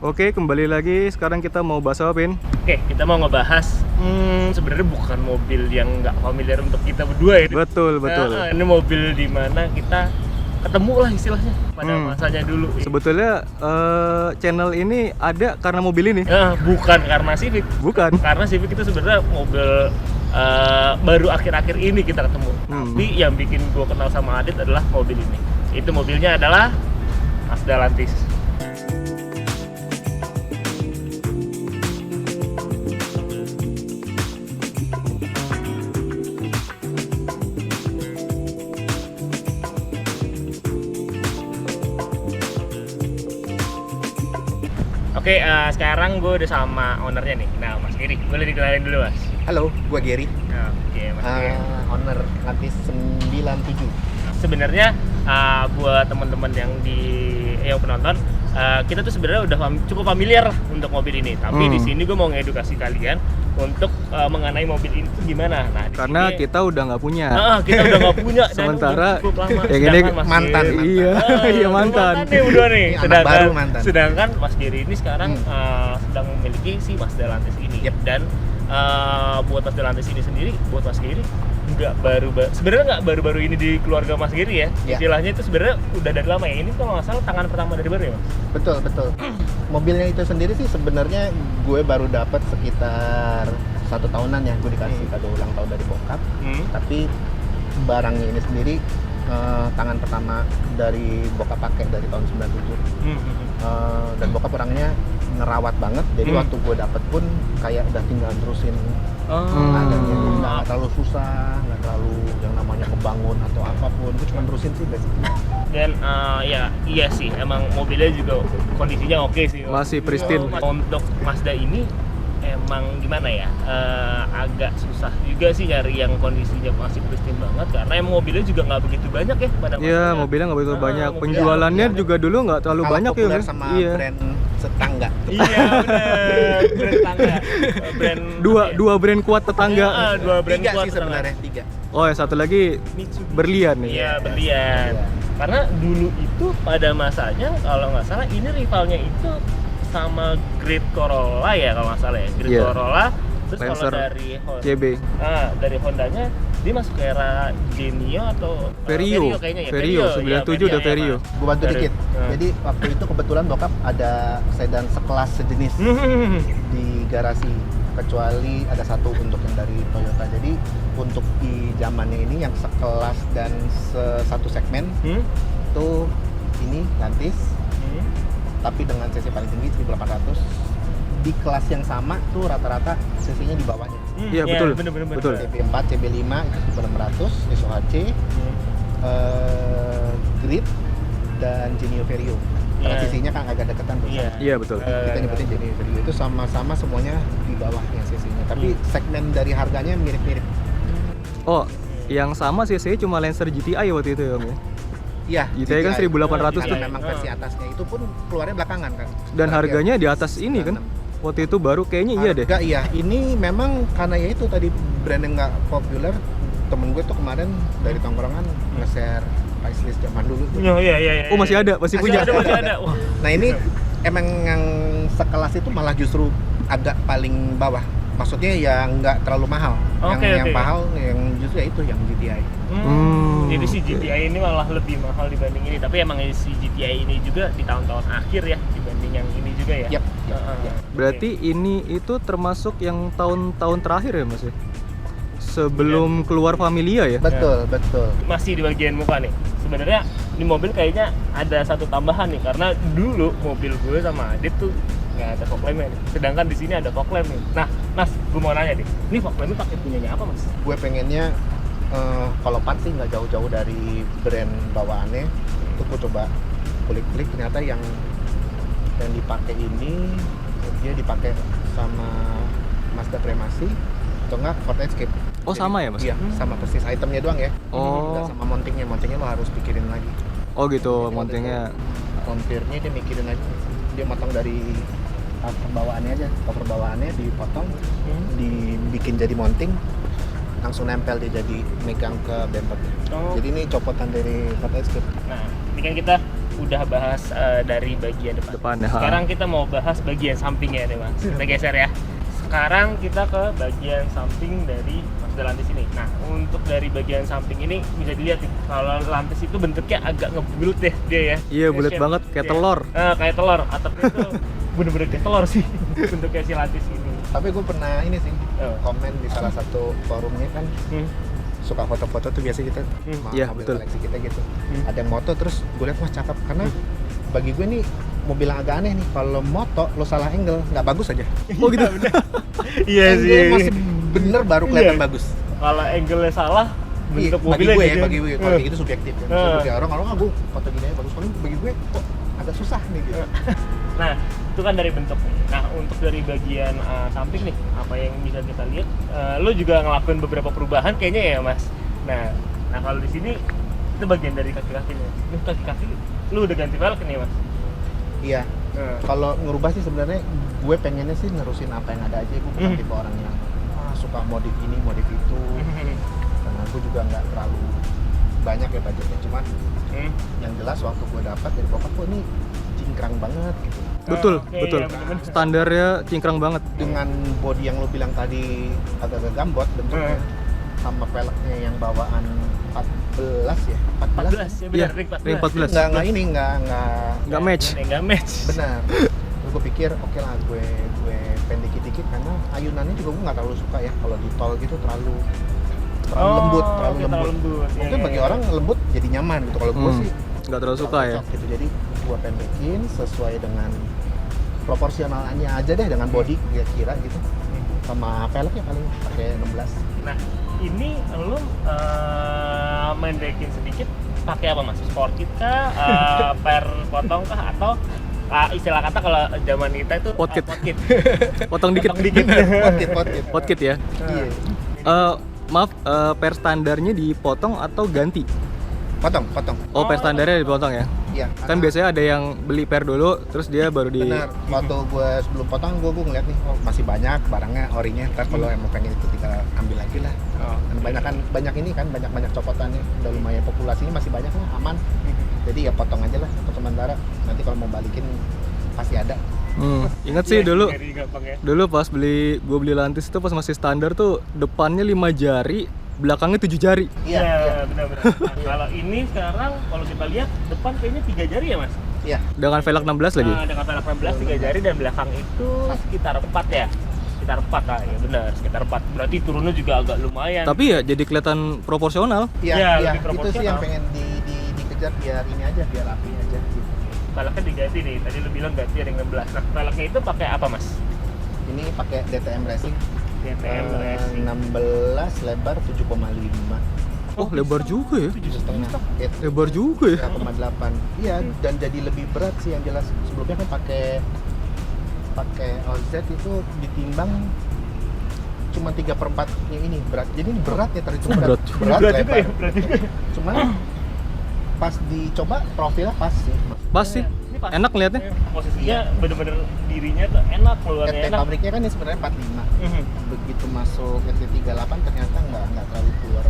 Oke, kembali lagi. Sekarang kita mau bahas apa, Pin? Oke, kita mau ngebahas sebenarnya bukan mobil yang nggak familiar untuk kita berdua ya. Betul. Ini mobil di mana kita ketemu lah istilahnya pada masanya dulu. Sebetulnya channel ini ada karena mobil ini. Bukan karena Civic. Bukan. Karena Civic itu sebenarnya mobil baru akhir-akhir ini kita ketemu. Tapi yang bikin gue kenal sama Adit adalah mobil ini. Itu mobilnya adalah Mazda Lantis. Oke, sekarang gue udah sama ownernya nih. Nah, Mas Giri, boleh dikenalin dulu, Mas? Halo, gue Gary. Oke, Mas Giri. Owner Lantis 97. Sebenarnya buat teman-teman yang penonton, kita tuh sebenarnya udah cukup familiar lah untuk mobil ini. Tapi di sini gue mau ngedukasi kalian untuk mengenai mobil ini tuh gimana. Nah, Karena kita udah nggak punya. Kita udah nggak punya. Dan Sementara udah cukup lama. yang ini mantan. Iya mantan. Nih udah nih. Ini anak baru mantan. Sedangkan Mas Giri ini sekarang sedang memiliki si Mazda Lantis ini. Yep. Dan buat Mazda Lantis ini sendiri, buat Mas Giri sebenarnya nggak baru-baru ini di keluarga Mas Giri ya. Ya. Istilahnya itu sebenarnya udah dari lama ya. Ini kalau nggak salah tangan pertama dari baru ya, Mas? Betul. Mobilnya itu sendiri sih sebenarnya gue baru dapat sekitar 1 tahunan ya. Gue dikasih kado ulang tahun dari bokap. Tapi barangnya ini sendiri tangan pertama dari bokap pakai dari tahun 97. Dan bokap orangnya ngerawat banget. Jadi waktu gue dapet pun kayak udah tinggal terusin. Adanya nggak terlalu susah, nggak terlalu yang namanya kebangun atau apapun. Gue cuma terusin sih basically. Dan iya sih, emang mobilnya juga kondisinya oke sih. Masih pristine. Untuk Mazda ini emang gimana ya, agak susah juga sih nyari yang kondisinya masih pristine banget, karena emang mobilnya juga nggak begitu banyak ya pada Iya, masanya. mobilnya nggak begitu banyak. mobilnya Penjualannya iya. juga dulu nggak terlalu Kalah banyak ya, populer Mas? sama Iya. brand tetangga. Iya bener, brand tetangga, brand Dua brand kuat tetangga. dua brand 3 kuat sih sebenarnya, 3. Oh, yang satu lagi Mitsubishi. berlian nih. Iya, berlian. Karena dulu itu pada masanya kalau nggak salah ini rivalnya itu sama Great Corolla ya kalau nggak salah ya. Great Iya. Corolla. Terus kalau Lancer dari Honda, CB. dari Hondanya dia masuk ke era Genio atau Vario kayaknya ya. Vario, 97 udah Vario. Gue bantu Dari- dikit. Jadi waktu itu kebetulan bokap ada sedan sekelas sejenis di garasi, kecuali ada satu untuk yang dari Toyota. Jadi untuk di zamannya ini yang sekelas dan satu segmen itu ini Lantis, tapi dengan cc paling tinggi 1800. Di kelas yang sama tuh rata-rata cc-nya di bawahnya. Iya, betul. Bener. Betul. CB4, CB5 itu 1600, SOHC, Grid dan Genio Vario. Karena Iya. cc-nya kan agak deketan tuh. Iya. Iya, betul. Kita nyebutin Genio Vario itu sama-sama semuanya di bawahnya cc-nya. Tapi segmen dari harganya mirip-mirip. Oh, yang sama CC cuma Lancer GTI waktu itu ya, Om ya? Iya, GTI kan 1800 tuh. Karena memang versi atasnya itu pun keluarnya belakangan kan. Dan harganya di atas ini kan? Waktu itu baru kayaknya iya deh. Harga iya. Ini memang karena ya itu tadi brand yang nggak populer. Temen gue tuh kemarin dari tongkrongan nge-share pricelist zaman dulu tuh. Iya. Oh, masih ada, masih punya. Masih ada. Wah. Nah ini emang yang sekelas itu malah justru agak paling bawah. Maksudnya yang nggak terlalu mahal. Yang mahal yang justru ya itu yang GTI. Jadi si GTI ini malah lebih mahal dibanding ini. Tapi emang si GTI ini juga di tahun-tahun akhir ya dibanding yang ini juga ya. Yap. Berarti ini itu termasuk yang tahun-tahun terakhir ya, Mas ya? Sebelum keluar Familia ya? Betul. Masih di bagian muka nih. Sebenarnya di mobil kayaknya ada satu tambahan nih, karena dulu mobil gue sama Adit tuh nggak ada fog lamp-nya nih. Sedangkan di sini ada fog lamp nih. Nah, Mas, gue mau nanya nih, ini fog lamp pakai punyanya apa, Mas? Gue pengennya kalau part sih nggak jauh-jauh dari brand bawaannya. Itu gue coba kulik-kulik, ternyata yang dipakai ini dia dipakai sama Mazda Premasi atau enggak Ford Escape. Oh, sama ya, Mas? Iya, sama persis itemnya doang ya. Oh. Nggak sama mountingnya lo harus pikirin lagi. Oh gitu, mountingnya. Konfirnya dia mikirin aja. Dia motong dari cover bawaannya aja, cover bawaannya dipotong, dibikin jadi mounting, langsung nempel dia jadi megang ke bumper. Oh. Jadi ini copotan dari Ford Escape. Nah, ini kan kita udah bahas dari bagian depan. ya. Sekarang kita mau bahas bagian sampingnya nih Mas. Kita geser ya. Sekarang kita ke bagian samping dari maksudnya lantis ini. Nah, untuk dari bagian samping ini bisa dilihat nih, kalau lantis itu bentuknya agak ngebulut deh dia ya. Iya, bulat banget kayak telur. Kayak telur. Atapnya itu bener-bener kayak telur sih bentuknya si lantis ini. Tapi gue pernah ini sih komen di salah satu forumnya kan, suka foto-foto tuh biasa kita Iya, mobil betul. koleksi kita gitu. Ada yang moto terus gue lihat wah cakep karena bagi gue nih mobil yang agak aneh nih, kalau moto lo salah angle nggak bagus aja. Oh gitu. Iya Angle sih. masih bener baru kelihatan Iya. bagus. Kalau angle-nya salah, bentuk Bagi mobilnya gue jadi. ya, bagi gue kalau kayak gitu subjektif ya. Bagi orang gue foto gini aja bagus, kalau bagi gue kok agak susah nih gitu. Nah, itu kan dari bentuk nih. Nah, untuk dari bagian samping nih, apa yang bisa kita lihat? Lo juga ngelakuin beberapa perubahan kayaknya ya, Mas. Nah kalau di sini itu bagian dari kaki-kakinya. Ini kaki-kaki, lo udah ganti velg nih, Mas. Iya. Kalau ngerubah sih sebenarnya gue pengennya sih nerusin apa yang ada aja. Gue bukan tipe orang yang suka modif ini, modif itu. Karena gue juga nggak terlalu banyak ya budgetnya. Cuman yang jelas waktu gue dapat dari bokap kok ini cingkrang banget gitu. Betul, Oke, betul. iya, bener-bener. Standarnya cingkrang banget. Dengan body yang lo bilang tadi agak-agak gambot bentuknya, sama velgnya yang bawaan 14 ya? 14? 14 ya Iya, benar, ring 14. Nggak ini, nggak Nggak match. Nggak match. benar. Gue pikir oke lah gue pendek dikit karena ayunannya juga gue nggak terlalu suka ya kalau di tol gitu terlalu lembut, terlalu oke, lembut. Mungkin Iya, bagi iya. orang lembut jadi nyaman gitu. Kalau gue sih Nggak terlalu suka ya. cocok gitu. Jadi gue pendekin sesuai dengan proporsionalnya aja deh dengan body kira-kira gitu. Sama velgnya paling pakai 16. Nah, ini lo mendekin sedikit pakai apa Mas? Sport kit kah? Per potong kah? Atau istilah kata kalau zaman kita itu Potkit. potkit. Potong dikit. Potkit. Potkit ya. Iya. Maaf, per standarnya dipotong atau ganti? Potong. Oh, per standarnya dipotong ya. Iya. Kan biasanya ada yang beli per dulu, terus dia baru di. Benar. Waktu gue sebelum potong gue ngeliat nih, oh masih banyak barangnya orinya. Ntar kalau emang pengen itu tinggal ambil lagi lah. Banyak ini kan, banyak copotannya. Udah lumayan populasinya masih banyak lah, aman. Jadi ya potong aja lah untuk sementara. Nanti kalau mau balikin pasti ada. Ingat sih dulu. Jadi gampang ya. Dulu pas gue beli lantis itu pas masih standar tuh depannya 5 jari, belakangnya 7 jari. Iya, benar-benar. Nah, kalau ini sekarang kalau kita lihat depan kayaknya 3 jari ya Mas? Iya. Dengan velg 16 lagi. Nah, dengan velg 16 3 jari dan belakang itu sekitar 4 ya. Sekitar 4 lah ya benar, sekitar 4. Berarti turunnya juga agak lumayan. Tapi ya jadi kelihatan proporsional. Iya, Iya, iya. lebih Itu sih yang proporsional. pengen dikejar biar ini aja, biar api aja gitu. velgnya diganti nih. Tadi lu bilang ganti ring 16. Nah, velgnya itu pakai apa Mas? Ini pakai DTM Racing. DTM Racing. 16 lebar 7,5. Oh, lebar juga ya. 7,5. Lebar juga ya. 3,8. Iya, dan jadi lebih berat sih yang jelas. Sebelumnya kan pakai OZ itu ditimbang cuma 3/4 nya ini berat. Jadi ini berat ya, terhitung berat. Berat juga. Berat juga lebar. ya, berat juga. Cuman pas dicoba profilnya pas sih. Pas sih. Ini pas. Enak ngeliatnya. Posisinya bener-bener dirinya tuh enak, keluarnya RT enak. pabriknya kan ini sebenarnya 45. Mhm. Begitu masuk RT38 ternyata nggak terlalu keluar,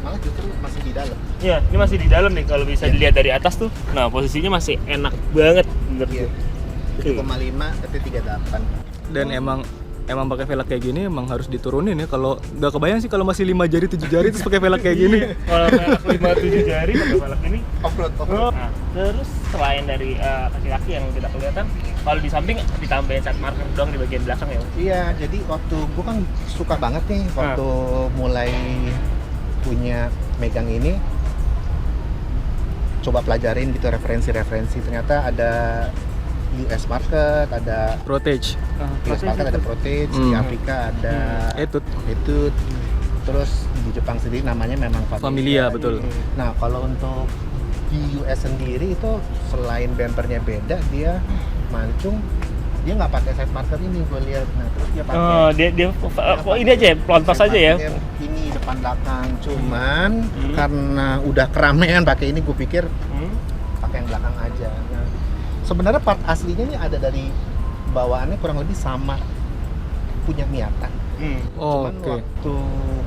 malah justru masih di dalam. Iya, ini masih di dalam nih kalau bisa dilihat dari atas tuh. Nah, posisinya masih enak banget menurut Iya. gue. 7,5 RT38. Dan emang pakai velg kayak gini emang harus diturunin ya. Kalau nggak kebayang sih kalau masih 5 jari 7 jari terus pakai velg kayak gini. Kalau velg 5-7 jari pakai velg ini. Off-road. Nah, terus selain dari kaki-kaki yang tidak kelihatan, kalau di samping ditambahin set marker doang di bagian belakang ya. Iya, jadi waktu gua kan suka banget nih waktu mulai punya megang ini, coba pelajarin gitu referensi-referensi. Ternyata ada US market, ada Protege. US market, ada Protege, di Afrika ada Etude, terus di Jepang sendiri namanya memang Familia, betul. Nah, kalau untuk di US sendiri itu selain bumpernya beda, dia mancung, dia nggak pakai side marker ini gue lihat. Nah, terus dia pakai Oh, dia kok ini aja ya, pelontos aja ya. ini depan belakang, cuman karena udah keramaian pakai ini, gue pikir pakai yang belakang aja. Nah, sebenarnya part aslinya ini ada dari bawaannya kurang lebih sama punya niatan. Cuman Oke. waktu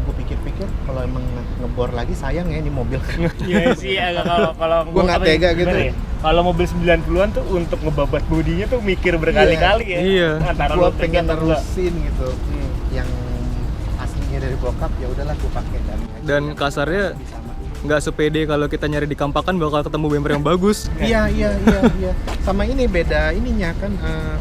gue pikir-pikir kalau emang ngebor lagi sayang ya ini mobil. Iya sih, agak kalau Gua nggak tega gitu. gimana ya? Kalau mobil 90-an tuh untuk ngebabat bodinya tuh mikir berkali-kali ya. Iya. Antara Gue lu pengen tega atau enggak. nerusin gitu. Yang aslinya dari bokap ya udahlah gue pakai Dan kasarnya nggak sepede kalau kita nyari di Kampakan bakal ketemu bumper yang bagus. Iya. Sama ini beda ininya kan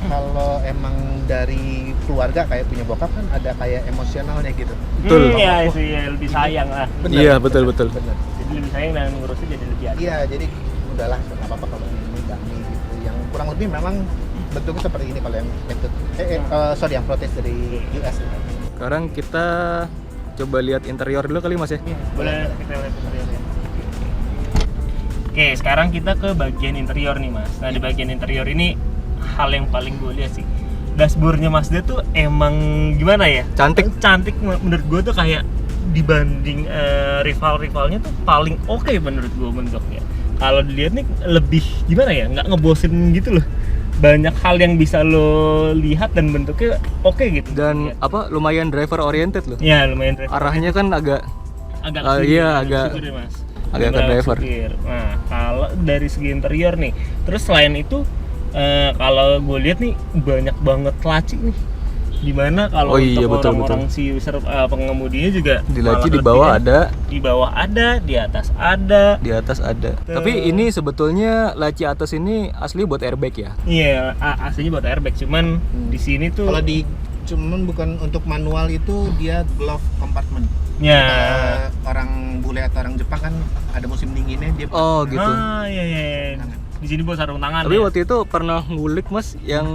kalau emang dari keluarga kayak punya bokap kan ada kayak emosionalnya gitu. Betul. Iya sih, ya, lebih sayang lah. Iya, betul. Bener. Jadi lebih sayang dan ngurusnya jadi lebih adil. Iya, jadi udahlah nggak apa-apa kalau ini Dami gitu. Yang kurang lebih memang bentuknya seperti ini kalau yang metode yang protes dari US. Sekarang kita coba lihat interior dulu kali Mas ya. Boleh kita lihat interiornya. Oke, sekarang kita ke bagian interior nih Mas. Nah di bagian interior ini hal yang paling gue lihat sih, dashboardnya Mazda tuh emang gimana ya? Cantik menurut gue tuh kayak dibanding rival-rivalnya tuh paling oke menurut gue bentuknya. Kalau dilihat nih lebih gimana ya? Nggak ngebosin gitu loh. Banyak hal yang bisa lo lihat dan bentuknya oke gitu. Dan lumayan driver oriented loh. Ya lumayan driver. Arahnya kan agak Iya, agak supir ya, Mas. agak ke driver. Supir. Nah, kalau dari segi interior nih, terus selain itu kalau gue lihat nih banyak banget laci nih. Dimana kalau untuk orang-orang si user pengemudinya juga di laci di bawah ada, di bawah ada, di atas ada. di atas ada. Tapi ini sebetulnya laci atas ini asli buat airbag ya? Iya, aslinya buat airbag. Cuman di sini tuh Kalau cuman bukan untuk manual itu dia glove compartment. ya. Orang bule atau orang Jepang kan ada musim dinginnya dia. Oh gitu. Iya. Di sini buat sarung tangan. Tapi ya. waktu itu pernah ngulik Mas yang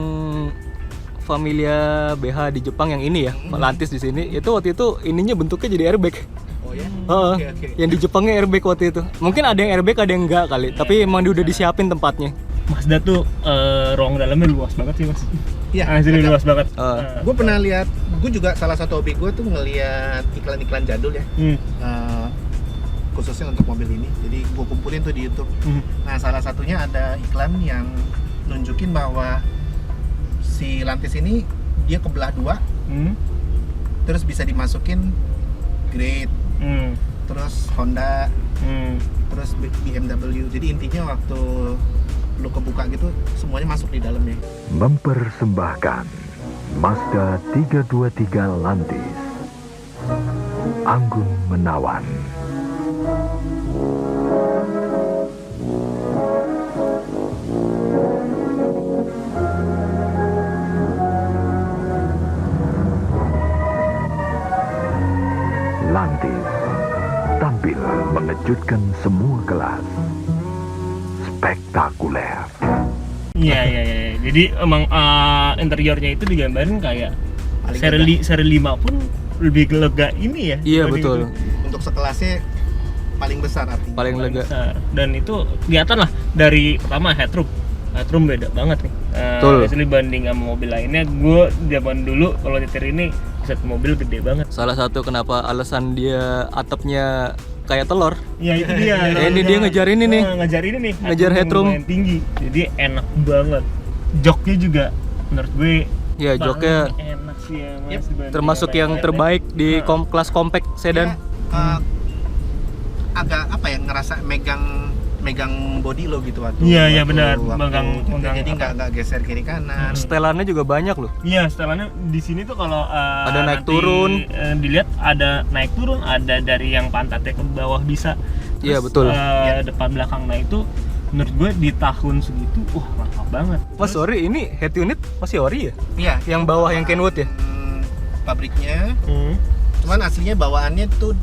Familia BH di Jepang yang ini ya, lantis di sini. Itu waktu itu ininya bentuknya jadi airbag. Oh ya. Heeh. Yang di Jepangnya airbag waktu itu. Mungkin ada yang airbag, ada yang enggak kali. Tapi emang dia udah disiapin tempatnya. Mazda tuh ruang dalamnya luas banget sih Mas. Iya. Asli luas banget. Gue pernah lihat, gue juga salah satu hobi gue tuh ngelihat iklan-iklan jadul ya. Khususnya untuk mobil ini. Jadi gue kumpulin tuh di YouTube. Nah, salah satunya ada iklan yang nunjukin bahwa si lantis ini dia kebelah dua, terus bisa dimasukin Great, terus Honda, terus BMW. Jadi intinya waktu lu kebuka gitu semuanya masuk di dalamnya. Mempersembahkan Mazda 323 Lantis, anggun menawan. Lantis tampil mengejutkan semua kelas. Spektakuler. Iya. Jadi emang interiornya itu digambarin kayak Paling seri 5 pun lebih lega ini ya. Iya dibanding betul. itu. Untuk sekelasnya paling besar artinya. Paling lega. Besar. Dan itu kelihatan lah dari pertama headroom beda banget nih. Betul. Asli banding sama mobil lainnya, gue zaman dulu kalau nyetir ini set mobil gede banget. Salah satu kenapa alasan dia atapnya kayak telur. Ya itu dia. Ini dia ngejar ini nih. Ngejar ini nih. Ngejar headroom. Lumayan tinggi. Jadi enak banget. Joknya juga menurut gue Ya joknya paling enak sih ya Mas. dibanding termasuk yang lain-lain. terbaik di kelas compact sedan. Dia, agak apa ya, ngerasa megang body lo gitu waktu. Iya, benar. waktu Megang jadi apa. nggak geser kiri kanan. Setelannya juga banyak loh. Iya, setelannya di sini tuh kalau Ada naik nanti, turun. Dilihat ada naik turun, ada dari yang pantatnya ke bawah bisa. Iya, Terus, betul. Depan belakang, nah itu menurut gue di tahun segitu, mantap banget. Mas sorry, ini head unit masih ori ya? Iya. Yang bawah yang Kenwood ya? Pabriknya. Cuman aslinya bawaannya tuh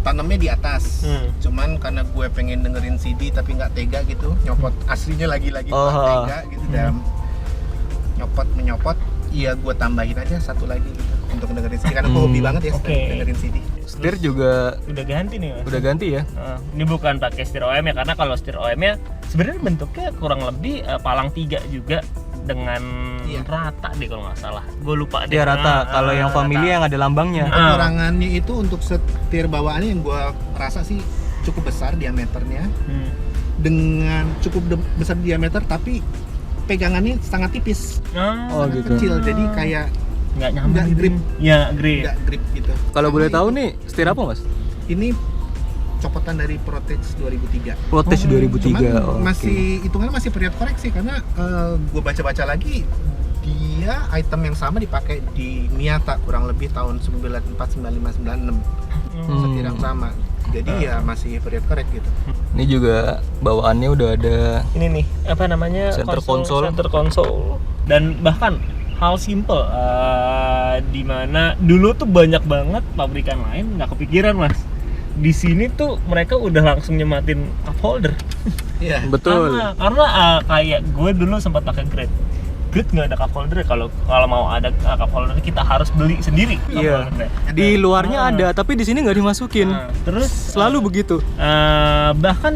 tanamnya di atas. Cuman karena gue pengen dengerin CD tapi nggak tega gitu, nyopot aslinya lagi-lagi nggak tega gitu dan menyopot. Iya, gue tambahin aja satu lagi gitu untuk dengerin CD karena gue hobi banget ya dengerin CD. Setir juga Udah ganti nih Mas. udah ganti ya? Ini bukan pakai setir OM ya, karena kalau setir OM ya sebenarnya bentuknya kurang lebih palang 3 juga dengan rata deh kalau nggak salah. Gue lupa deh. Dia rata. Kalau yang Familia yang ada lambangnya. Kekurangannya itu untuk setir bawaannya yang gue rasa sih cukup besar diameternya. Dengan cukup besar diameter tapi pegangannya sangat tipis. Oh gitu. Kecil, jadi kayak nggak nyaman. Nggak gitu. grip. Ya, grip. Nggak grip gitu. Kalau boleh Ini- tahu nih, setir apa Mas? Ini copotan dari Protege 2003. Protege 2003. Cuman oke. masih hitungannya masih period koreksi karena gue baca-baca lagi dia item yang sama dipakai di Miata kurang lebih tahun 94, 95, 96. Setir yang sama. Jadi ya masih period korek gitu. Ini juga bawaannya udah ada Ini nih, apa namanya? Center console. Center console. Dan bahkan hal simple di mana dulu tuh banyak banget pabrikan lain nggak kepikiran Mas. Di sini tuh mereka udah langsung nyematin cup holder. Iya. betul. Karena kayak gue dulu sempat pakai Grade nggak ada cup holder. Kalau mau ada cup holder kita harus beli sendiri. cup Iya. holdernya. Di luarnya Ah. ada, tapi di sini nggak dimasukin. Terus Selalu begitu. bahkan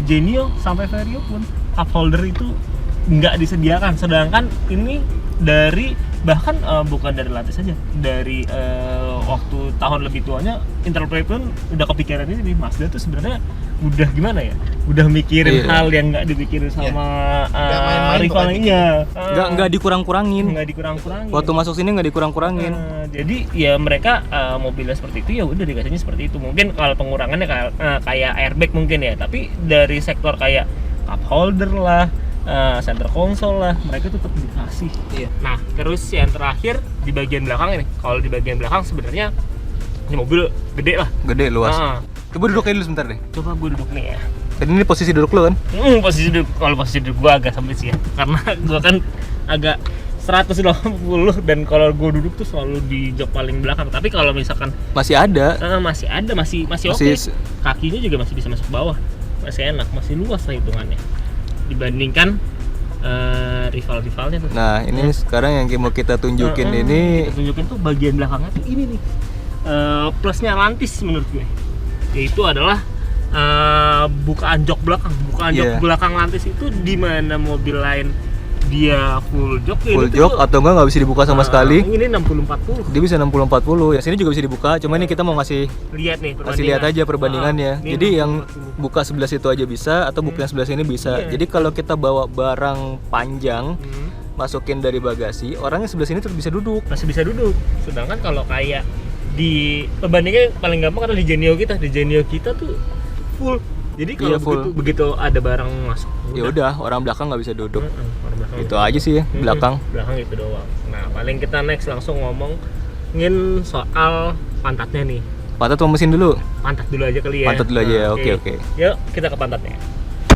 Genio sampai Vario pun cup holder itu nggak disediakan. Sedangkan ini dari bahkan bukan dari lantai saja, dari waktu tahun lebih tuanya Interplay pun udah kepikiran ini nih. Mazda tuh sebenarnya udah gimana ya? Udah mikirin Iya. hal yang nggak dipikirin Iya. sama Nggak main-main rivalnya. Nggak dikurang-kurangin. Nggak dikurang-kurangin. Waktu masuk sini nggak dikurang-kurangin. Jadi ya mereka mobilnya seperti itu ya udah dikasihnya seperti itu. Mungkin kalau pengurangannya kayak airbag mungkin ya, tapi dari sektor kayak cup holder lah, center console lah, mereka tetap dikasih. Iya. Nah terus yang terakhir di bagian belakang ini, kalau di bagian belakang sebenarnya ini mobil gede lah. Gede luas. Ah, Coba duduk aja dulu sebentar deh. coba gue duduk nih ya. Dan ini posisi duduk lo kan? Posisi duduk, kalau posisi duduk gue agak sempit sih ya, karena gue kan agak 180 dan kalau gue duduk tuh selalu di jok paling belakang. Tapi kalau misalkan Masih ada. masih ada, masih oke. Masih- Kakinya juga masih bisa masuk bawah, masih enak, masih luas lah hitungannya dibandingkan rival-rivalnya tuh. Nah, ini sekarang yang mau kita tunjukin ini kita tunjukin tuh bagian belakangnya tuh ini nih. Plusnya Lantis menurut gue, yaitu adalah bukaan jok belakang. Bukaan jok Iya. belakang Lantis itu di mana mobil lain dia full jok, full ini jok tuh, atau enggak bisa dibuka sama sekali. Ini 60-40. Dia bisa 60-40. Yang sini juga bisa dibuka, cuma ini kita mau ngasih Lihat nih lihat aja perbandingannya. Ini Jadi yang 60-40. buka sebelah situ aja bisa atau buka yang sebelah sini bisa. Iya. Jadi kalau kita bawa barang panjang Hmm. masukin dari bagasi, orangnya sebelah sini tetap bisa duduk. Masih bisa duduk. Sedangkan kalau kayak di perbandingan paling gampang adalah di Genio kita. Di Genio kita tuh full. Jadi kalau Iya, full. begitu ada barang masuk, Ya udah, orang belakang nggak bisa duduk. orang belakang Itu aja sih ya, belakang. Belakang itu doang. Nah, paling kita next langsung ngomongin soal pantatnya nih. Pantat sama mesin dulu. Pantat dulu aja kali ya. Pantat dulu aja ya, Nah, oke. Yuk, kita ke pantatnya.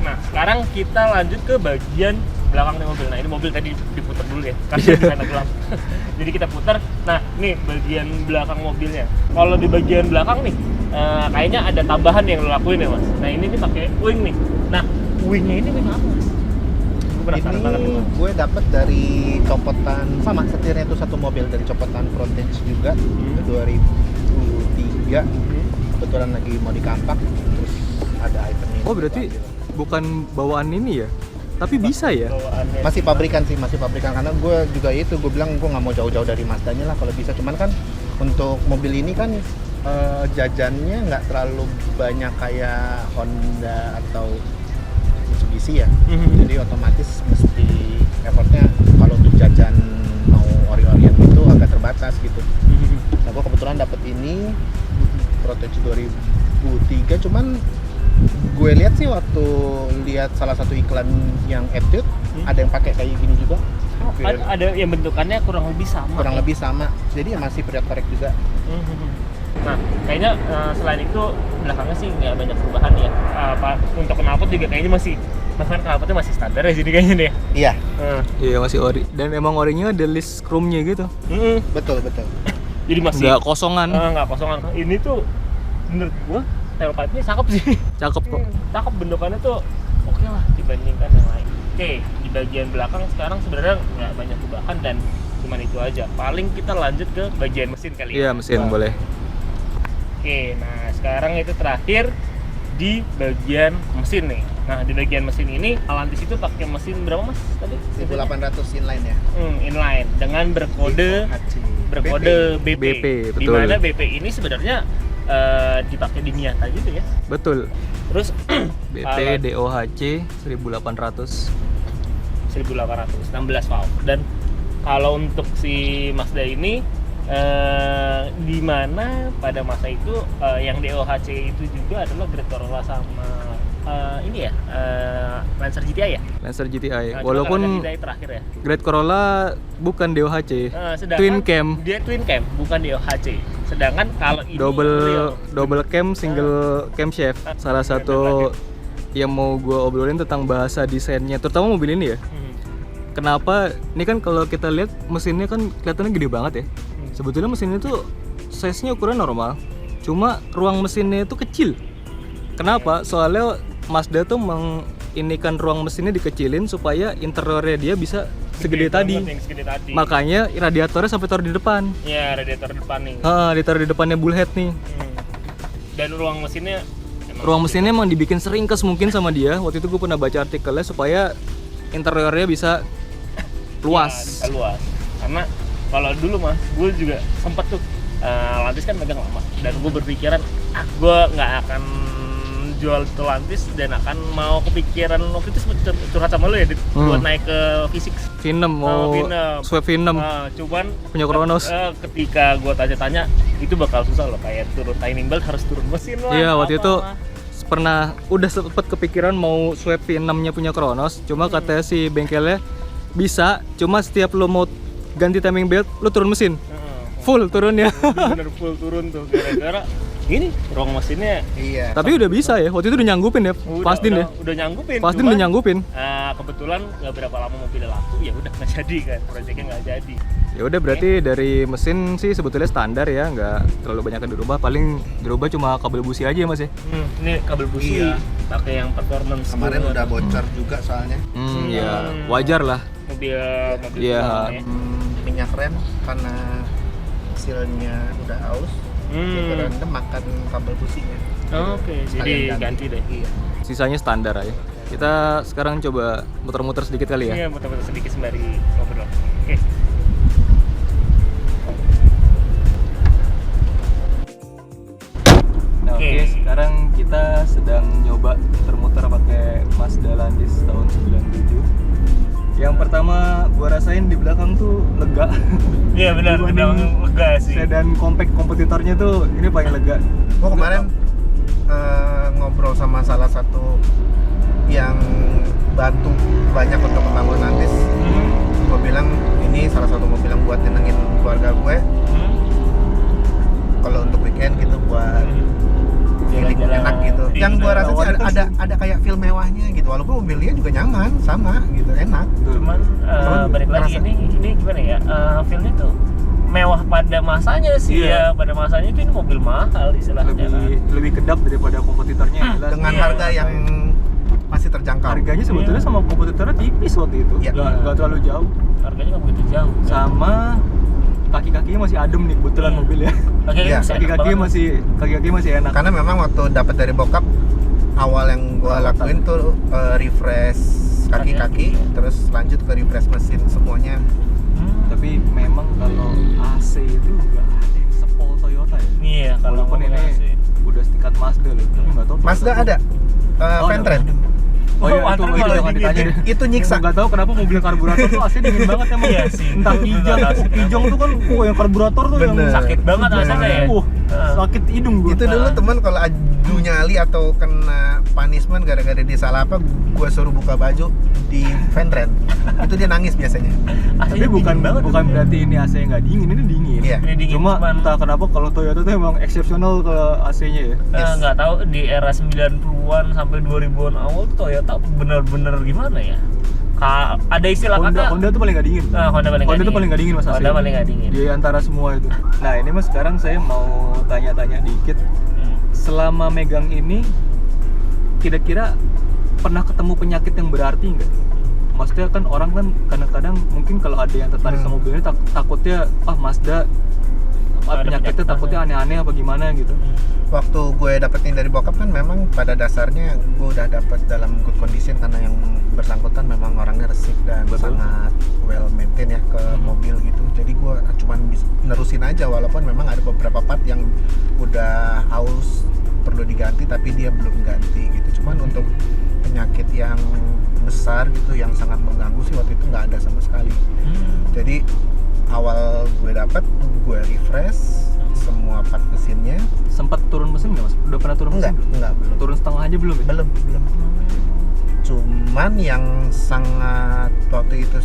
Nah, sekarang kita lanjut ke bagian belakang nih mobil. Nah, ini mobil tadi diputar dulu ya, karena Iya. di sana gelap. Jadi kita putar. Nah, nih bagian belakang mobilnya. Kalau di bagian belakang nih, kayaknya ada tambahan yang lo lakuin ya, Mas. Nah, ini nih pakai wing nih. Nah, wingnya ini wing apa, Mas? Gue penasaran banget nih, Ini Mas. gue dapet dari copotan sama setirnya itu satu mobil dari copotan Protege juga 2003. Kebetulan lagi mau dikampak terus ada itemnya. Oh, berarti bukan bawaan ini ya? Tapi bisa ya? Bawaannya. Masih pabrikan sih, masih pabrikan karena gue juga itu gue bilang gue nggak mau jauh-jauh dari Mazdanya lah kalau bisa. Cuman kan untuk mobil ini kan jajannya nggak terlalu banyak kayak Honda atau Mitsubishi ya. Jadi otomatis mesti effortnya kalau untuk jajan mau ori-orian gitu agak terbatas gitu. Nah gue kebetulan dapet ini Protege 2003, cuman gue lihat sih waktu lihat salah satu iklan yang Aptitude ada yang pakai kayak gini juga. Hampir Ada yang bentukannya kurang lebih sama. kurang lebih sama, jadi ya masih period korek juga. Nah, kayaknya selain itu belakangnya sih nggak banyak perubahan ya. Untuk knalpot juga kayaknya masih, bahkan knalpotnya masih standar ya, jadi kayaknya deh. Iya, Iya, masih ori. Dan emang orinya ada list chrome-nya gitu. betul. Jadi masih Nggak kosongan. nggak kosongan. Ini tuh menurut gua tailpipe-nya cakep sih. Cakep kok. Cakep, bentukannya tuh oke lah dibandingkan yang lain. Oke, di bagian belakang sekarang sebenarnya nggak banyak perubahan dan cuman itu aja. Paling kita lanjut ke bagian mesin kali Iya, ya. mesin Nah, boleh. Oke, nah sekarang itu terakhir di bagian mesin nih. Nah, di bagian mesin ini Alantis itu pakai mesin berapa, Mas? Tadi 1800 inline ya. Inline dengan berkode BP. BP, Di betul. mana BP ini sebenarnya dipakai di Miata gitu ya. Betul. Terus BP alat DOHC 1800. 1800, 16 valve dan kalau untuk si Mazda ini di mana pada masa itu yang DOHC itu juga adalah Great Corolla sama ini ya Lancer GTI ya. Lancer GTI. Nah, Walaupun cuma GTI terakhir ya. Great Corolla bukan DOHC, Sedangkan twin cam, dia twin cam bukan DOHC. Sedangkan kalau ini real. double cam, single camshaft. Salah satu yang mau gue obrolin tentang bahasa desainnya, terutama mobil ini ya. Kenapa? Ini kan kalau kita lihat mesinnya kan kelihatannya gede banget ya. Sebetulnya mesin itu size-nya ukuran normal, cuma ruang mesinnya itu kecil. Kenapa? Soalnya Mazda tuh menginikan ruang mesinnya dikecilin supaya interiornya dia bisa segede tadi. Makanya radiatornya sampai taruh di depan. Iya, radiator depan nih. Ditaruh di depannya bullhead nih. Dan ruang mesinnya emang dibikin seringkes mungkin sama dia. Waktu itu gue pernah baca artikelnya supaya interiornya bisa luas. Ya, bisa luas. Karena kalau dulu Mas, gue juga sempet tuh Lantis kan megang lama, dan gue berpikiran gue nggak akan jual itu Lantis dan akan mau kepikiran waktu itu sempet curhat sama lo ya buat naik ke Fisik V6 mau swap V6 cuman punya Kronos. Ketika gue tanya-tanya itu bakal susah loh, kayak turun timing belt harus turun mesin lah. Iya, waktu itu udah sempet kepikiran mau swap V6 nya punya Kronos, cuma katanya si bengkelnya bisa, cuma setiap lo mau ganti timing belt lo turun mesin full turunnya. Bener full turun tuh gara-gara ini ruang mesinnya. Iya. Tapi udah bisa ya, waktu itu udah nyanggupin ya, Pasdin ya. Udah nyanggupin. Pasdin udah nyanggupin. Kebetulan nggak berapa lama mobilnya laku, ya udah nggak jadi kan, proyeknya nggak jadi. Ya udah berarti dari mesin sih sebetulnya standar ya, nggak terlalu banyak yang dirubah, paling dirubah cuma kabel busi aja ya Mas ya. Ini kabel busi, pakai yang performance. Kemarin udah bocor juga soalnya. Ya wajar lah. Mobil Iya. Minyak rem karena hasilnya udah aus. Berendam makan kabel businya. Oke, jadi ganti deh. Iya. Sisanya standar aja. Kita sekarang coba muter-muter sedikit kali ya. Iya, muter-muter sedikit sembari ngobrol. Oke. Nah, oke, sekarang kita sedang nyoba muter-muter pakai Mazda Landis tahun 97. Yang pertama gua rasain di belakang tuh lega. Iya benar, lega sih. Sedan compact kompetitornya tuh ini paling lega. Gua kemarin ngobrol sama salah satu yang bantu banyak untuk membangun Landis. Gua bilang ini salah satu mobil yang buat nyenengin keluarga gue. Kalau untuk weekend gitu buat feeling enak gitu. Yang gua rasa sih ada kayak feel mewahnya gitu. Walaupun mobilnya juga nyaman, sama gitu, enak. Cuman balik lagi ini gimana ya? Feelnya tuh mewah pada masanya sih ya. Pada masanya itu ini mobil mahal istilahnya. Lebih kedap daripada kompetitornya. Dengan harga yang masih terjangkau. Harganya sebetulnya sama kompetitornya tipis waktu itu. Nggak terlalu jauh. Harganya nggak begitu jauh. Sama kaki-kakinya masih adem nih kebetulan mobil ya. Kaki-kaki masih enak. Karena memang waktu dapat dari bokap awal yang gua lakuin tuh refresh kaki-kaki, terus lanjut ke refresh mesin semuanya. Tapi memang kalau AC itu nggak ada yang sepol Toyota ya. Iya, kalau walaupun ini AC udah setingkat Mazda loh, tapi nggak tahu. Mazda ada Ventren. Oh iya, itu jangan ditanya deh. Itu nyiksa. Nggak tahu kenapa mobil karburator tuh AC dingin banget emang. Iya sih. Entah kijang tuh kan, yang karburator tuh yang sakit banget rasanya ya. Sakit hidung gua. Itu dulu teman kalau adu nyali atau kena punishment gara-gara dia salah apa, gua suruh buka baju di Ventren. Itu dia nangis biasanya. Tapi bukan berarti ini AC nggak dingin, ini dingin. Iya. Cuma entah kenapa kalau Toyota tuh emang eksepsional ke AC-nya ya. Nggak tahu di era 90-an sampai 2000-an awal tuh Toyota bener-bener gimana ya? Ada istilah Honda tuh paling nggak dingin. Honda tuh paling nggak dingin Mas AC. Honda paling nggak dingin. Di antara semua itu. Nah ini Mas, sekarang saya mau tanya-tanya dikit. Selama megang ini, kira-kira pernah ketemu penyakit yang berarti nggak? Maksudnya kan orang kan kadang-kadang mungkin kalau ada yang tertarik sama mobil ini takutnya Mazda penyakitnya takutnya aneh-aneh apa gimana gitu. Waktu gue dapetin dari bokap kan memang pada dasarnya gue udah dapet dalam good condition karena yang bersangkutan memang orangnya resik dan sangat well maintain ya ke mobil gitu. Jadi gue cuman bisa nerusin aja walaupun memang ada beberapa part yang udah haus perlu diganti tapi dia belum ganti gitu. Cuman untuk penyakit yang besar gitu yang sangat mengganggu sih waktu itu nggak ada sama sekali. Jadi awal gue dapat, gue refresh semua part mesinnya. Sempat turun mesin nggak mas? Udah pernah turun mesin? Enggak, belum. Turun setengah aja belum ya? Belum. Cuman yang sangat waktu itu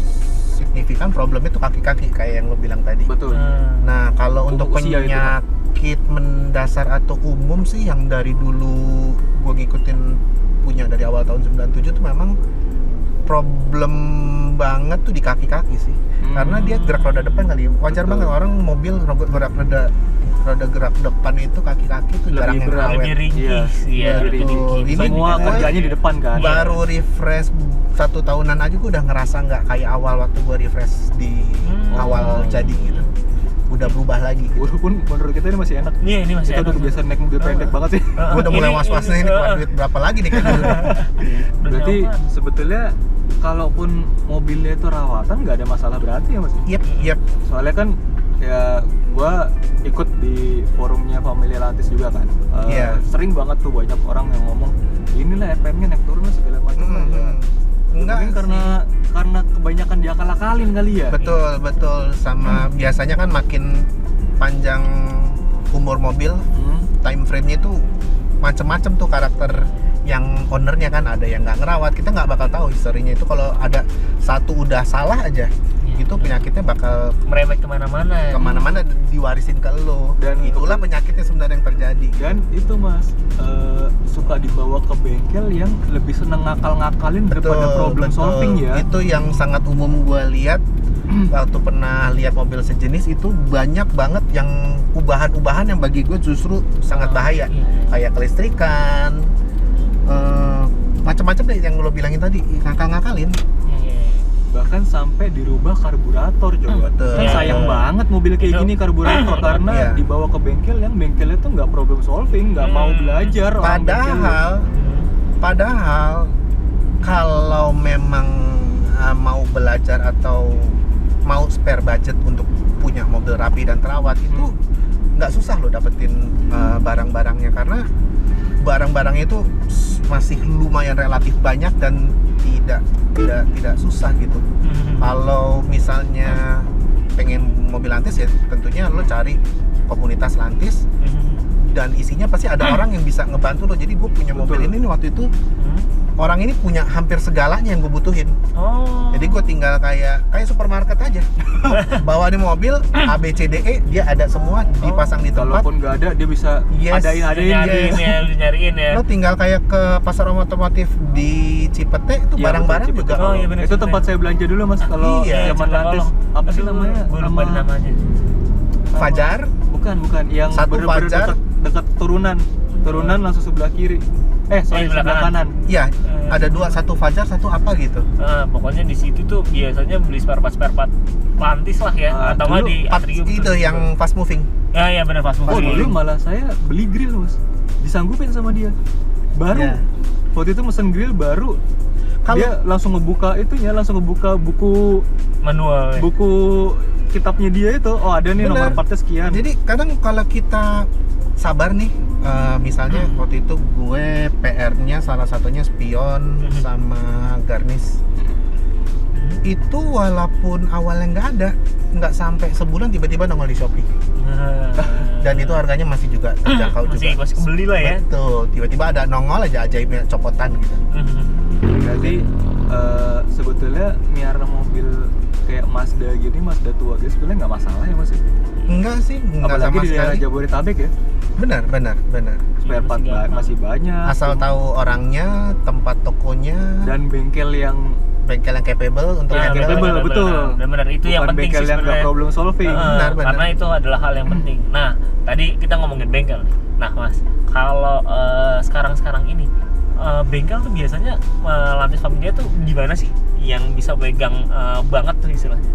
signifikan problem itu kaki-kaki kayak yang lo bilang tadi. Betul. Nah, kalau untuk Usia itu, penyakit mendasar atau umum sih yang dari dulu gue ngikutin punya dari awal tahun 97 tuh memang problem banget tuh di kaki-kaki sih. Karena dia gerak roda depan kali. Wajar Betul. banget orang mobil gerak roda gerak depan itu kaki-kaki tuh Lebih jarang yang berat, awet. lebih ringkih sih ya, Betul. lebih ringkih. Ini Semua gue kerjanya di depan kan. baru refresh 1 tahunan aja gue udah ngerasa nggak kayak awal waktu gue refresh di awal jadi gitu. Udah berubah lagi gitu. Walaupun menurut kita ini masih enak. Iya, ini masih Kita udah enak. kebiasaan naik mobil pendek banget sih. Gue udah mulai was-was nih, ini keluar duit berapa lagi nih kan. Berarti sebetulnya kalaupun mobilnya itu rawatan nggak ada masalah berarti ya mas? Yep. Soalnya kan ya gua ikut di forumnya Family Lantis juga kan. Iya. Sering banget tuh banyak orang yang ngomong inilah RPM-nya naik turun lah segala macam lah ya. Enggak Mungkin karena kebanyakan diakal-akalin kali ya. betul sama biasanya kan makin panjang umur mobil, time frame-nya itu macem-macem tuh karakter yang ownernya kan, ada yang nggak ngerawat, kita nggak bakal tahu historinya itu. Kalau ada satu udah salah aja itu penyakitnya bakal merembet kemana-mana diwarisin ke lo, dan itulah penyakitnya sebenarnya yang terjadi. Dan itu mas suka dibawa ke bengkel yang lebih seneng ngakal-ngakalin daripada problem solving ya. Itu yang sangat umum gue lihat waktu pernah lihat mobil sejenis itu, banyak banget yang ubahan-ubahan yang bagi gue justru sangat bahaya. Kayak kelistrikan, macam-macam deh yang lo bilangin tadi, ngakal-ngakalin. Bahkan sampai dirubah karburator coba. Betul. Kan sayang banget mobil kayak gini karburator karena Iya. dibawa ke bengkel yang bengkelnya tuh nggak problem solving, nggak mau belajar. orang Padahal kalau memang mau belajar atau mau spare budget untuk punya mobil rapi dan terawat itu nggak susah lo dapetin barang-barangnya, karena barang-barangnya itu masih lumayan relatif banyak dan tidak susah gitu. Kalau misalnya pengen mobil Lantis ya tentunya lo cari komunitas Lantis dan isinya pasti ada orang yang bisa ngebantu lo. Jadi gue punya mobil ini nih waktu itu orang ini punya hampir segalanya yang gue butuhin. Jadi gue tinggal kayak supermarket aja. Bawa nih mobil A B C D E, dia ada semua dipasang di tempat. Kalaupun nggak ada dia bisa adain nyariin ya. Lo tinggal kayak ke pasar otomotif di Cipete itu Iya, barang-barang betul, juga. Cipete. iya bener, Itu Cipete. tempat saya belanja dulu mas kalau Iya, zaman Cipete Lantis. Kolong. Apa sih Aduh, namanya? gue lupa namanya. Fajar, Bukan yang Satu bener-bener Fajar. dekat turunan langsung sebelah kiri. sebelah Sebelah kanan. ya ada dua, satu Fajar, satu apa gitu. Pokoknya di situ tuh biasanya beli spare part Lantis lah ya, atau nggak dulu di Part Atrium itu yang fast moving. ya benar fast Oh moving. dulu malah saya beli grill mas, disanggupin sama dia. Baru Ya. waktu itu mesen grill baru. Kalau- Dia langsung ngebuka buku Manual ya. buku kitabnya dia itu. Oh ada nih Benar. nomor partnya sekian. Jadi kadang kalau kita sabar nih, misalnya waktu itu gue PR-nya salah satunya spion sama garnish. Itu walaupun awalnya nggak sampai sebulan tiba-tiba nongol di Shopee. Dan itu harganya masih juga terjangkau juga. masih kebeli lah ya. Betul, tiba-tiba ada nongol aja ajaibnya copotan gitu. Jadi sebetulnya miara mobil kayak Mazda gini, Mazda tua gitu sebenarnya nggak masalah ya mas. Enggak sih, enggak Apalagi sama di daerah sekali. Jabodetabek ya. Benar. Spare part masih banyak. Asal tahu orangnya, tempat tokonya, dan bengkel yang bengkel yang capable untuk Ya, handle. capable, betul. Benar, itu yang bukan penting bengkel sih yang nggak sebenarnya. problem solving. Benar. Karena itu adalah hal yang penting. Nah, tadi kita ngomongin bengkel nih. Nah, Mas, kalau sekarang ini bengkel tuh biasanya Lantis Familia tuh gimana sih yang bisa pegang banget tuh istilahnya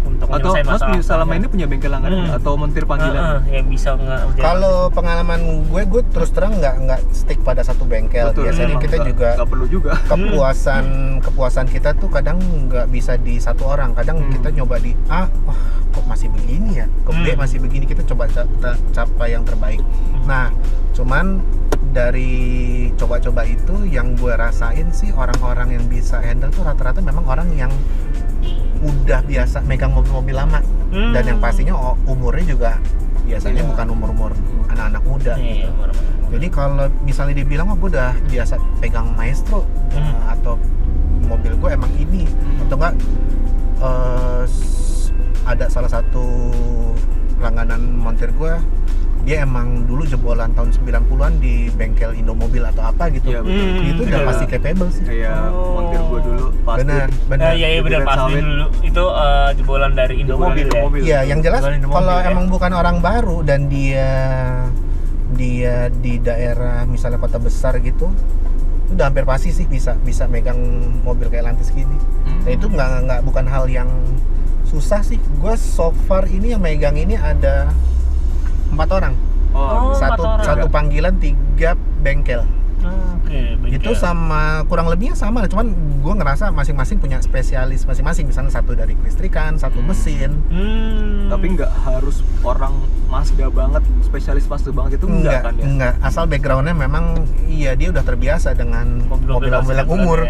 untuk Atau menyelesaikan mas masalah selama ini punya bengkel langganan nggak? Atau mentir panggilan? yang bisa Kalau pengalaman gue terus terang nggak stick pada satu bengkel. Betul, Biasanya emang kita nggak- juga nggak perlu juga. kepuasan kita tuh kadang nggak bisa di satu orang. Kadang kita nyoba di A, wah kok masih masih begini ya, ke B masih begini, kita coba capai yang terbaik. Nah, cuman dari coba-coba itu yang gue rasain sih orang-orang yang bisa handle tuh rata-rata memang orang yang udah biasa megang mobil-mobil lama, dan yang pastinya umurnya juga biasanya bukan umur-umur anak-anak muda. Jadi kalau misalnya dibilang gue udah biasa pegang Maestro atau mobil gue emang ini, atau enggak ada salah satu langganan montir gue, dia emang dulu jebolan tahun 90-an di bengkel Indomobil atau apa gitu. Iya, betul. Itu udah pasti capable sih. Kayak montir gue dulu pasti. Benar. Iya benar, pasti dulu itu jebolan dari Indomobil ya. Iya, yang jelas Jebolan Indomobil, kalau ya. emang bukan orang baru dan dia di daerah misalnya kota besar gitu, udah hampir pasti sih bisa megang mobil kayak Lantis gini. Nah itu nggak bukan hal yang susah sih. Gue so far ini yang megang ini ada 4 orang. Oh, Satu panggilan 3 bengkel. Oke, Itu sama kurang lebihnya sama, cuman gue ngerasa masing-masing punya spesialis masing-masing. Misalnya satu dari kelistrikan, satu mesin. Tapi nggak harus orang Mazda banget, spesialis Mazda banget itu enggak kan ya? Enggak, asal backgroundnya memang iya dia udah terbiasa dengan mobil-mobil yang umur.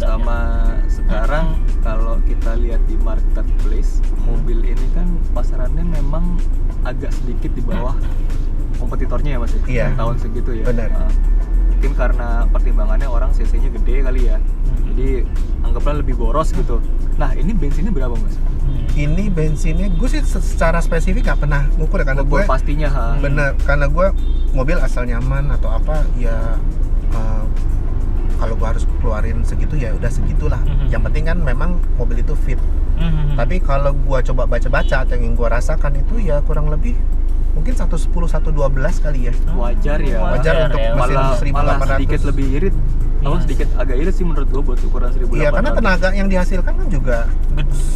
Sama sekarang kalau kita lihat di marketplace, mobil ini kan pasarannya memang agak sedikit di bawah kompetitornya ya Mas ya? Iya. Tahun segitu ya. Benar. Mungkin karena pertimbangannya orang cc-nya gede kali ya. Jadi anggaplah lebih boros gitu. Nah, ini bensinnya berapa Mas? Ini bensinnya gue sih secara spesifik gak pernah ngukur ya, karena gue pastinya bener, karena gue mobil asal nyaman atau apa ya, kalau gue harus keluarin segitu ya udah segitulah. Yang penting kan memang mobil itu fit. Tapi kalau gue coba baca-baca atau yang gue rasakan itu ya kurang lebih mungkin 110, 112 kali ya. Wajar ya. Wajar untuk ya. mesin Malah 1800. sedikit lebih irit. Sedikit agak irit sih menurut gue buat ukuran 1800. Iya, karena tenaga yang dihasilkan kan juga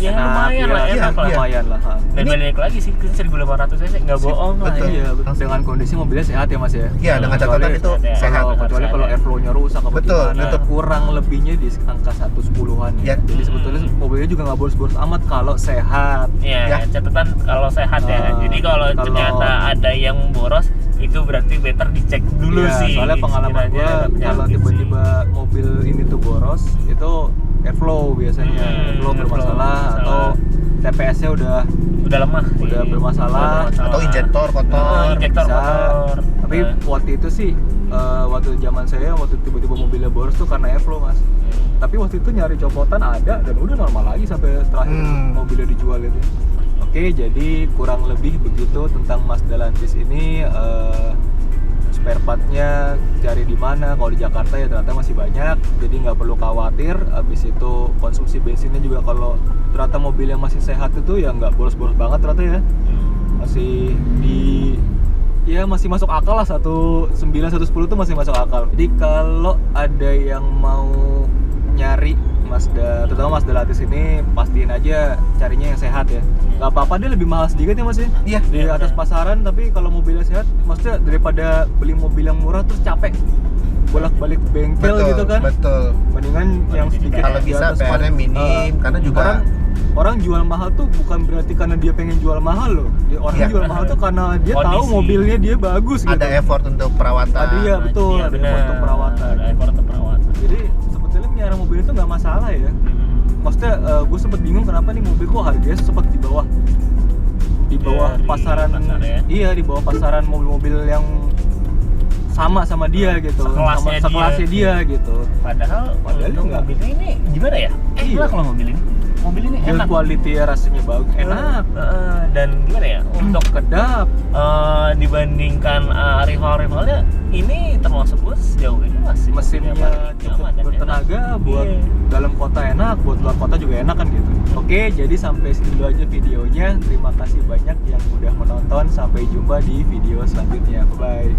Ya lumayan lah, enak lah. Lumayan lah. Dan balik lagi sih ke 1800 cc, nggak bohong lah. betul. Iya, dengan kondisi mobilnya sehat ya Mas ya. Iya, dengan catatan itu sehat. Kecuali kalau airflow-nya rusak apa Betul, gimana, betul. kurang lebihnya di angka 110-an ya. Ya. Jadi sebetulnya mobilnya juga nggak boros-boros amat kalau sehat. Iya, Ya. catatan kalau sehat ya. Jadi kalau ternyata ada yang boros, itu berarti better dicek dulu Iya, sih. soalnya pengalaman gue kalau tiba-tiba mobil ini tuh boros, itu airflow biasanya. Airflow bermasalah atau TPS-nya udah lemah, bermasalah. Atau injektor kotor. injektor Bisa. kotor. Tapi waktu itu sih waktu zaman saya waktu tiba-tiba mobilnya boros tuh karena airflow Mas. Tapi waktu itu nyari copotan ada dan udah normal lagi sampai terakhir mobilnya dijual itu. Oke, jadi kurang lebih begitu tentang Mazda Lantis ini. Spare partnya cari di mana? Kalau di Jakarta ya ternyata masih banyak, jadi nggak perlu khawatir. Habis itu konsumsi bensinnya juga kalau ternyata mobil yang masih sehat itu ya nggak boros-boros banget ternyata ya. Masih masih masuk akal lah, 109, 110 itu masih masuk akal. Jadi kalau ada yang mau nyari Mazda, terutama Mazda Lantis ini, pastiin aja carinya yang sehat ya. Gak apa-apa dia lebih mahal sedikit ya Mas ya. Iya. Di atas pasaran, tapi kalau mobilnya sehat, maksudnya daripada beli mobil yang murah terus capek bolak-balik bengkel Betul, gitu kan. betul. Mendingan yang sedikit Kalau di bisa atas PR-nya minim, karena juga orang jual mahal tuh bukan berarti karena dia pengen jual mahal loh. Orang Iya. jual mahal tuh karena dia tahu Kondisi. mobilnya dia bagus gitu. ada effort untuk perawatan. Ada ya betul, Iya, ada benar. effort untuk perawatan. Ada effort untuk perawatan. Jadi sebetulnya nyara mobil itu nggak masalah ya. Maksudnya gue sempet bingung kenapa nih mobil kok harganya sempat di bawah Dari pasaran pasar ya? Iya, di bawah pasaran mobil-mobil yang sama dia gitu, sekelasnya dia gitu. Padahal untuk enggak. mobil ini gimana ya? Enak loh mobil ini. Mobil ini Build enak. quality ya, rasanya bagus, enak, Dan gimana ya? Untuk kedap. dibandingkan rival-rivalnya, ini termasuk gue sejauh ini masih Mesinnya paling cukup nyaman dan bertenaga, enak. buat Iya. dalam kota enak, buat luar kota juga enak kan gitu. Oke, jadi sampai sini dulu aja videonya. Terima kasih banyak yang udah menonton. Sampai jumpa di video selanjutnya. Bye.